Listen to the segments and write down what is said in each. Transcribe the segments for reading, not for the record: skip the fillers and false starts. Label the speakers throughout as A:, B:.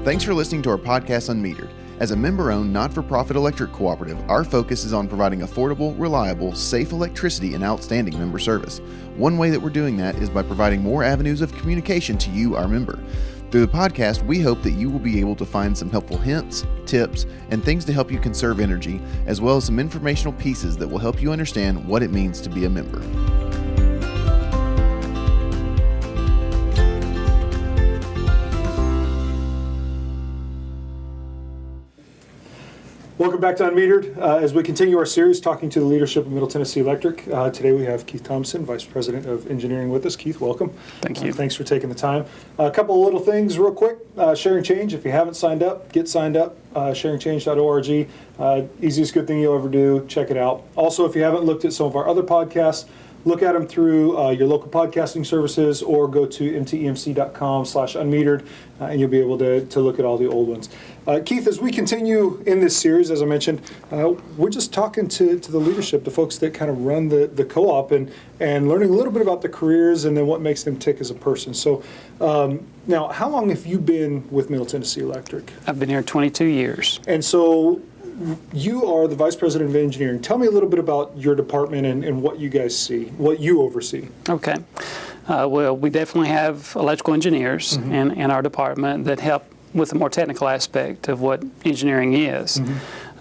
A: Thanks for listening to our podcast, unMetered. As a member-owned, not-for-profit electric cooperative, our focus is on providing affordable, reliable, safe electricity and outstanding member service. One way that we're doing that is by providing more avenues of communication to you, our member. Through the podcast, we hope that you will be able to find some helpful hints, tips, and things to help you conserve energy, as well as some informational pieces that will help you understand what it means to be a member.
B: Welcome back to unMetered. As we continue our series talking to the leadership of Middle Tennessee Electric, today we have Keith Thomason, Vice President of Engineering with us. Keith, welcome.
C: Thank you.
B: Thanks for taking the time. A couple of little things real quick. Sharing Change, if you haven't signed up, get signed up. sharingchange.org. Easiest good thing you'll ever do. Check it out. Also, if you haven't looked at some of our other podcasts, look at them through your local podcasting services or go to mtemc.com/unmetered and you'll be able to look at all the old ones. Keith, as we continue in this series, as I mentioned, we're just talking to the leadership, the folks that kind of run the co-op and learning a little bit about the careers and then what makes them tick as a person. So now, how long have you been with Middle Tennessee Electric?
C: I've been here 22 years.
B: And so you are the Vice President of Engineering. Tell me a little bit about your department and what you guys see, what you oversee.
C: Okay. Well, we definitely have electrical engineers in our department that help with the more technical aspect of what engineering is.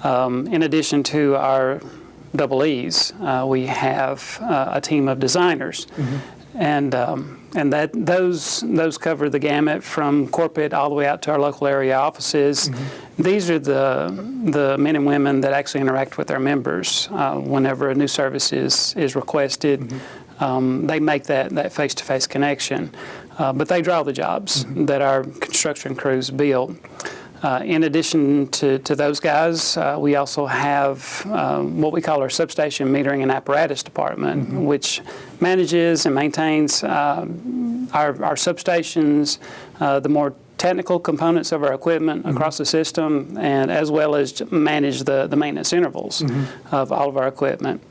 C: In addition to our double E's, we have a team of designers. And that those cover the gamut from corporate all the way out to our local area offices. These are the men and women that actually interact with our members whenever a new service is requested. They make that face-to-face connection, but they draw the jobs that our construction crews build. In addition to those guys, we also have what we call our substation metering and apparatus department, which manages and maintains our substations, the more technical components of our equipment across the system, and as well as manage the maintenance intervals of all of our equipment.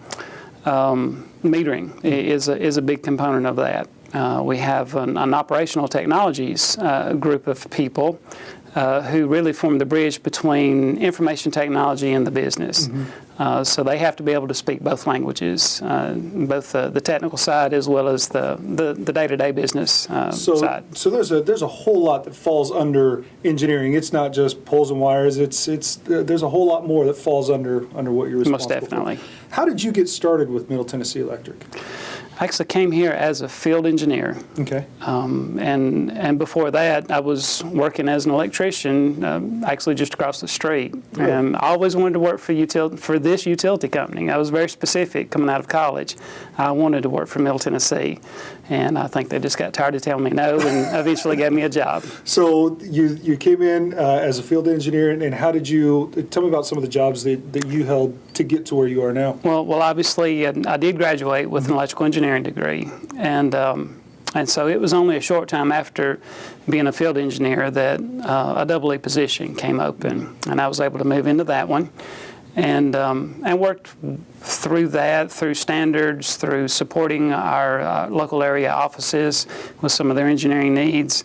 C: Metering is a big component of that. We have an operational technologies group of people who really form the bridge between information technology and the business. So they have to be able to speak both languages, both the technical side as well as the day-to-day business side.
B: So there's a whole lot that falls under engineering. It's not just poles and wires. There's a whole lot more that falls under what you're responsible for.
C: Most definitely.
B: How did you get started with Middle Tennessee Electric?
C: I actually came here as a field engineer. Okay. And before that, I was working as an electrician, actually just across the street. Really? And I always wanted to work for this utility company. I was very specific coming out of college. I wanted to work for Middle Tennessee. And I think they just got tired of telling me no and eventually gave me a job.
B: So you came in as a field engineer, and how did you, tell me about some of the jobs that you held to get to where you are now? Well,
C: obviously, I did graduate with an electrical engineering degree. And so it was only a short time after being a field engineer that a double E position came open. And I was able to move into that one. And worked through that, through standards, through supporting our local area offices with some of their engineering needs.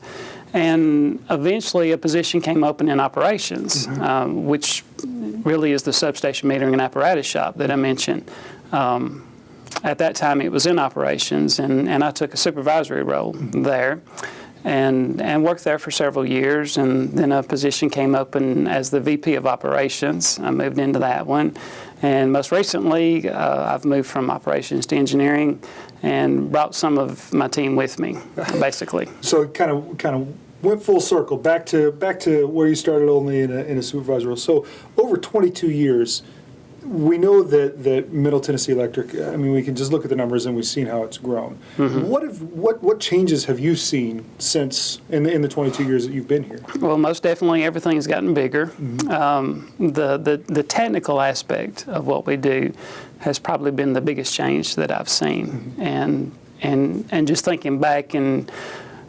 C: And eventually a position came open in operations, which really is the substation metering and apparatus shop that I mentioned. At that time it was in operations, and I took a supervisory role there. And worked there for several years, and then a position came open as the VP of Operations. I moved into that one, and most recently I've moved from operations to engineering and brought some of my team with me, basically.
B: So it kind of went full circle, back to where you started only in a supervisor role. So over 22 years, we know that Middle Tennessee Electric, I mean, we can just look at the numbers and we've seen how it's grown. What changes have you seen since in the 22 years that you've been here?
C: Well, most definitely everything's gotten bigger. The technical aspect of what we do has probably been the biggest change that I've seen. And just thinking back in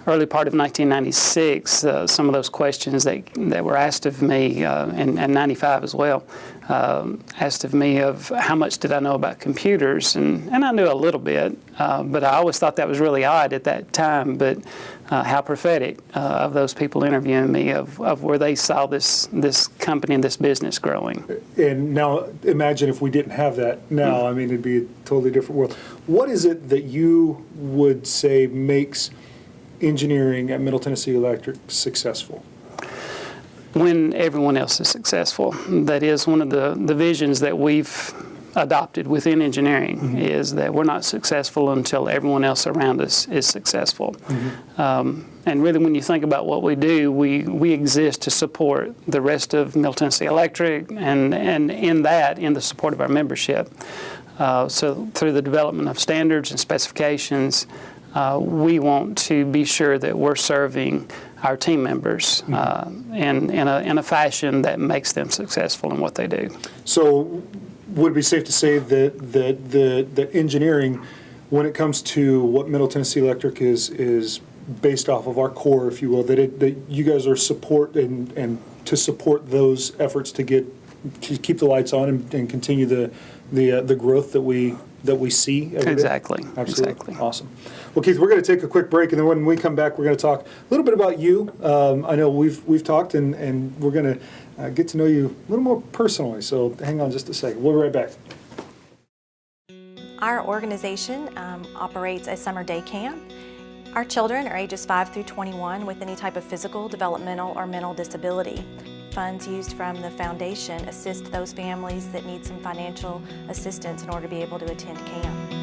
C: early part of 1996, some of those questions that were asked of me, and 95 as well, asked of me of how much did I know about computers, and I knew a little bit, but I always thought that was really odd at that time, but how prophetic of those people interviewing me of where they saw this company and this business growing.
B: And now imagine if we didn't have that now. I mean, it'd be a totally different world. What is it that you would say makes engineering at Middle Tennessee Electric successful?
C: When everyone else is successful. That is one of the visions that we've adopted within engineering, is that we're not successful until everyone else around us is successful. And really, when you think about what we do, we exist to support the rest of Middle Tennessee Electric, and in the support of our membership. So through the development of standards and specifications, we want to be sure that we're serving our team members in a fashion that makes them successful in what they do.
B: So would it be safe to say that engineering, when it comes to what Middle Tennessee Electric is based off of our core, if you will, that you guys are support and to support those efforts to keep the lights on and continue the growth that we see every day?
C: Exactly.
B: Absolutely.
C: Exactly.
B: Awesome. Well, Keith, we're going to take a quick break, and then when we come back, we're going to talk a little bit about you. I know we've talked, and we're going to get to know you a little more personally. So hang on just a second. We'll be right back.
D: Our organization operates a summer day camp. Our children are ages 5 through 21 with any type of physical, developmental, or mental disability. Funds used from the foundation assist those families that need some financial assistance in order to be able to attend camp.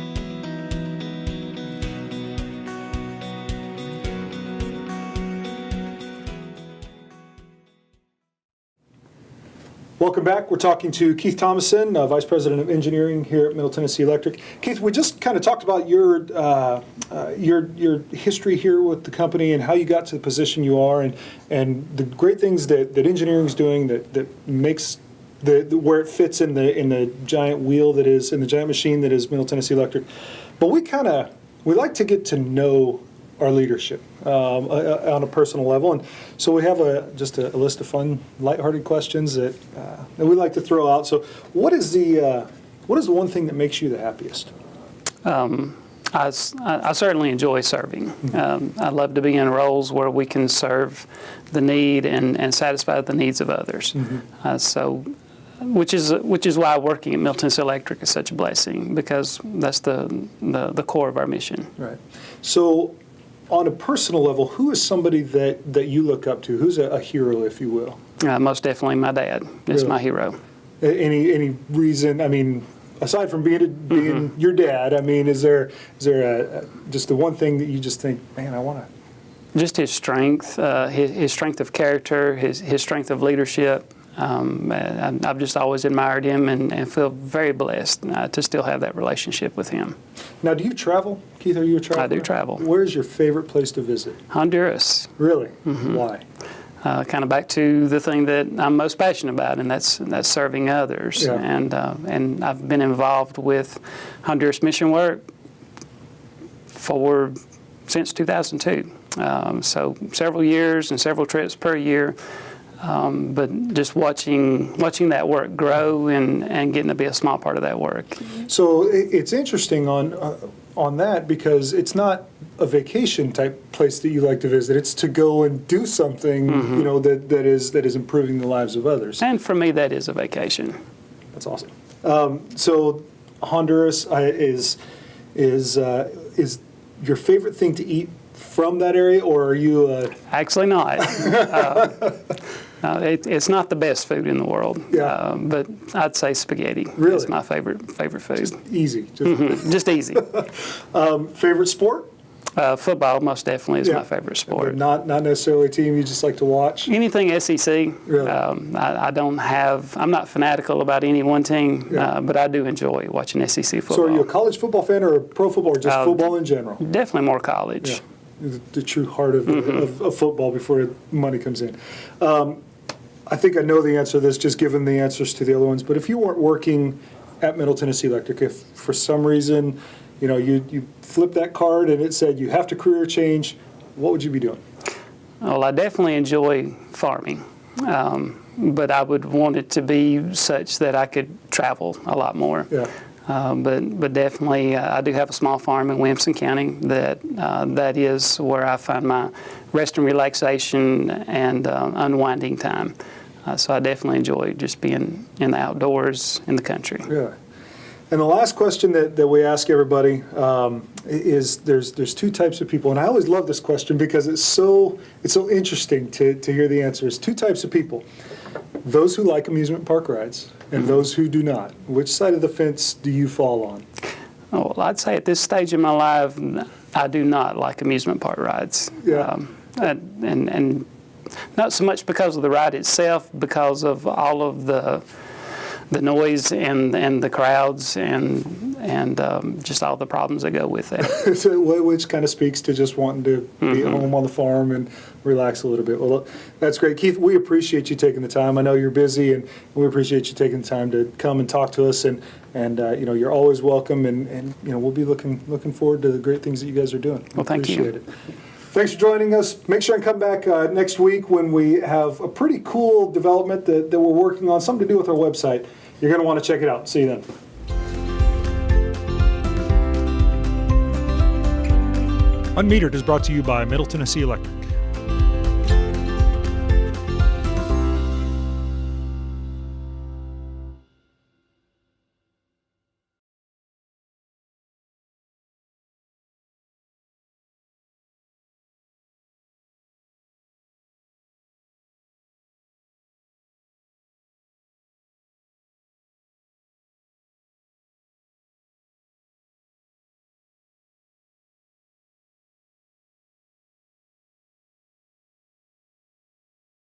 B: Welcome back. We're talking to Keith Thomason, Vice President of Engineering here at Middle Tennessee Electric. Keith, we just kind of talked about your history here with the company and how you got to the position you are, and the great things that engineering is doing that makes where it fits in the giant wheel that is in the giant machine that is Middle Tennessee Electric. But we like to get to know our leadership on a personal level, and so we have just a list of fun, lighthearted questions that we like to throw out. So, what is the one thing that makes you the happiest?
C: I certainly enjoy serving. I love to be in roles where we can serve the need and satisfy the needs of others. Which is why working at Middle Tennessee Electric is such a blessing, because that's the core of our mission.
B: Right. So, on a personal level, who is somebody that you look up to? Who's a hero, if you will?
C: Most definitely my dad is my hero.
B: Any reason? I mean, aside from being your dad, I mean, is there just the one thing that you just think, man, I want to?
C: Just his strength, his strength of character, his strength of leadership. I've just always admired him and feel very blessed to still have that relationship with him.
B: Now, do you travel? Keith, are you a traveler?
C: I do travel.
B: Where's your favorite place to visit?
C: Honduras.
B: Really? Why?
C: Kind of back to the thing that I'm most passionate about, and that's serving others.
B: Yeah.
C: And I've been involved with Honduras mission work since 2002. So several years and several trips per year. But just watching that work grow and getting to be a small part of that work.
B: So it's interesting on that, because it's not a vacation type place that you like to visit. It's to go and do something, that is improving the lives of others.
C: And for me, that is a vacation.
B: That's awesome. So Honduras is your favorite thing to eat from that area, or are you?
C: Actually not. It's not the best food in the world.
B: Yeah.
C: But I'd say spaghetti is my favorite food.
B: Just easy.
C: Just easy.
B: Favorite sport?
C: Football most definitely is my favorite sport.
B: But not necessarily a team you just like to watch?
C: Anything SEC.
B: Really?
C: I'm not fanatical about any one team, but I do enjoy watching SEC football.
B: So are you a college football fan or a pro football, or just football in general?
C: Definitely more college.
B: Yeah. The true heart of football before money comes in. I think I know the answer to this, just given the answers to the other ones, but if you weren't working at Middle Tennessee Electric, if for some reason, you flip that card and it said you have to career change, what would you be doing?
C: Well, I definitely enjoy farming, but I would want it to be such that I could travel a lot more.
B: Yeah.
C: But definitely, I do have a small farm in Williamson County that is where I find my rest and relaxation and unwinding time. So I definitely enjoy just being in the outdoors in the country.
B: Yeah. And the last question that we ask everybody is there's two types of people, and I always love this question because it's so interesting to hear the answers. Two types of people: those who like amusement park rides and those who do not. Which side of the fence do you fall on?
C: Well, I'd say at this stage in my life, I do not like amusement park rides.
B: Yeah.
C: And not so much because of the ride itself, because of all of the noise and the crowds and just all the problems that go with that.
B: So, which kind of speaks to just wanting to be at home on the farm and relax a little bit. Well, that's great. Keith, we appreciate you taking the time. I know you're busy, and we appreciate you taking the time to come and talk to us. And you're always welcome, and we'll be looking forward to the great things that you guys are doing.
C: Well, thank you.
B: Appreciate it. Thanks for joining us. Make sure and come back next week when we have a pretty cool development that we're working on, something to do with our website. You're going to want to check it out. See you then.
E: unMetered is brought to you by Middle Tennessee Electric.